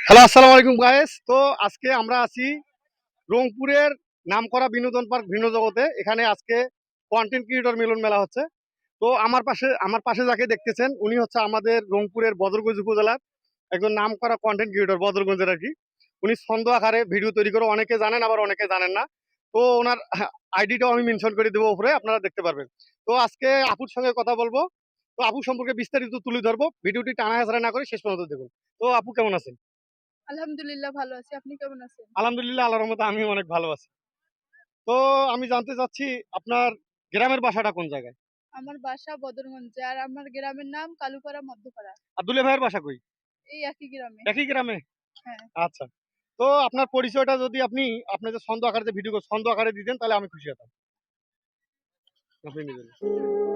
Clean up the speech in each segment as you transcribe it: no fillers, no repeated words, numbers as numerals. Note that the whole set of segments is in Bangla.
হ্যালো, আসসালামু আলাইকুম গায়েস। তো আজকে আমরা আছি রংপুরের নামকরা বিনোদন পার্ক ভিন্ন জগতে। এখানে আজকে কন্টেন্ট ক্রিয়েটর মিলন মেলা হচ্ছে। তো আমার পাশে যাকে দেখতেছেন উনি হচ্ছে আমাদের রংপুরের বদরগঞ্জ উপজেলার একজন নামকরা কন্টেন্ট ক্রিয়েটর, বদরগঞ্জের আর কি। উনি ছন্দ আকারে ভিডিও তৈরি করে, অনেকে জানেন আবার অনেকে জানেন না। তো ওনার আইডিটাও আমি মেনশন করে দেবো উপরে, আপনারা দেখতে পারবেন। তো আজকে আপুর সঙ্গে কথা বলবো। তো আপু সম্পর্কে বিস্তারিত তুলে ধরবো, ভিডিওটি টানা হেঁচড়া না করে শেষ পর্যন্ত দেখুন। তো আপু কেমন আছেন? আলহামদুলিল্লাহ ভালো আছি। আপনি কেমন আছেন? আলহামদুলিল্লাহ, আল্লাহর রহমতে আমি অনেক ভালো আছি। তো আমি জানতে চাচ্ছি আপনার গ্রামের বাসাটা কোন জায়গায়? আমার বাসা বদরগঞ্জে। আর আমার গ্রামের নাম কালুপাড়া মধ্যপাড়া। আর দুলে ভাইয়ের বাসা কই? এই একই গ্রামে। একই গ্রামে? হ্যাঁ। আচ্ছা। তো আপনার পরিচয়টা যদি আপনি যে ছন্দ আকারে যে ভিডিও ছন্দ আকারে দিতেন তাহলে আমি খুশি হতাম। আপনি নিজের।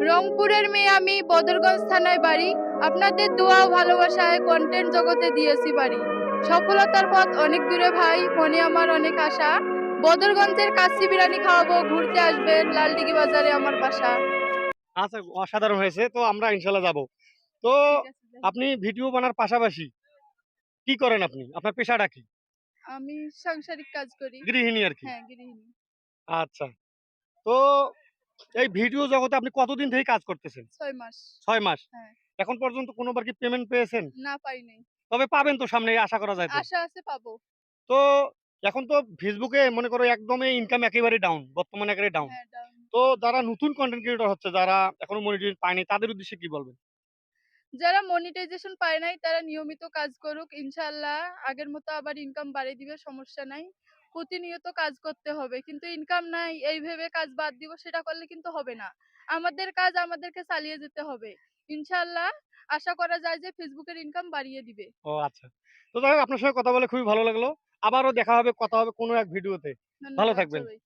রংপুরের মেয়ে আমি, বদরগঞ্জ থানায় বাড়ি। আপনাদের দোয়া ও ভালোবাসায় কন্টেন্ট জগতে দিয়েছি বাড়ি। সফলতার পথ অনেক দূরে ভাই, মনে আমার অনেক আশা। বদরগঞ্জের কাচ্চি বিরিয়ানি খাওয়াবো, ঘুরতে আসবেন, লালদিঘি বাজারে আমার বাসা। আচ্ছা, অসাধারণ হয়েছে। তো আমরা ইনশাল্লাহ যাব। তো ঠিক আছে যাই। আপনি ভিডিও বানার পাশাপাশি কি করেন আপনি? আপনার পেশাটা কি? আমি সাংসারিক কাজ করি। গৃহিণী আর কি। হ্যাঁ, গৃহিণী। আচ্ছা। তো এই ভিডিও জগতে আপনি কতদিন থেকে কাজ করতেছেন? ৬ মাস। ৬ মাস। হ্যাঁ। এখন পর্যন্ত কোনোবার কি পেমেন্ট পেয়েছেন? না পাই নাই। তবে পাবেন তো সামনে, আশা করা যায় তো। আশা আছে পাবো। তো এখন তো ফেসবুকে মনে করো একদমই ইনকাম একেবারে ডাউন, বর্তমানে একেবারে ডাউন। হ্যাঁ, ডাউন। তো যারা নতুন কন্টেন্ট ক্রিয়েটর হচ্ছে, যারা এখনো মনিটাইজেশন পায়নি, তাদের উদ্দেশ্যে কি বলবেন? যারা মনিটাইজেশন পায় নাই তারা নিয়মিত কাজ করুক, ইনশাআল্লাহ আগের মতো আবার ইনকাম বাড়িয়ে দিবে, সমস্যা নাই। প্রতিনিয়ত কাজ করতে হবে, কিন্তু ইনকাম নাই এই ভেবে কাজ বাদ দিব সেটা করলে কিন্তু হবে না। আমাদের কাজ আমাদেরকে চালিয়ে যেতে হবে। ইনশাআল্লাহ আশা করা যায় যে ফেসবুকের ইনকাম বাড়িয়ে দিবে। ও আচ্ছা। তো যাই হোক, আপনার সঙ্গে কথা বলে খুবই ভালো লাগলো। আবারও দেখা হবে, কথা হবে কোনো এক ভিডিওতে। ভালো ধন্যবাদ থাকবেন। সবাই।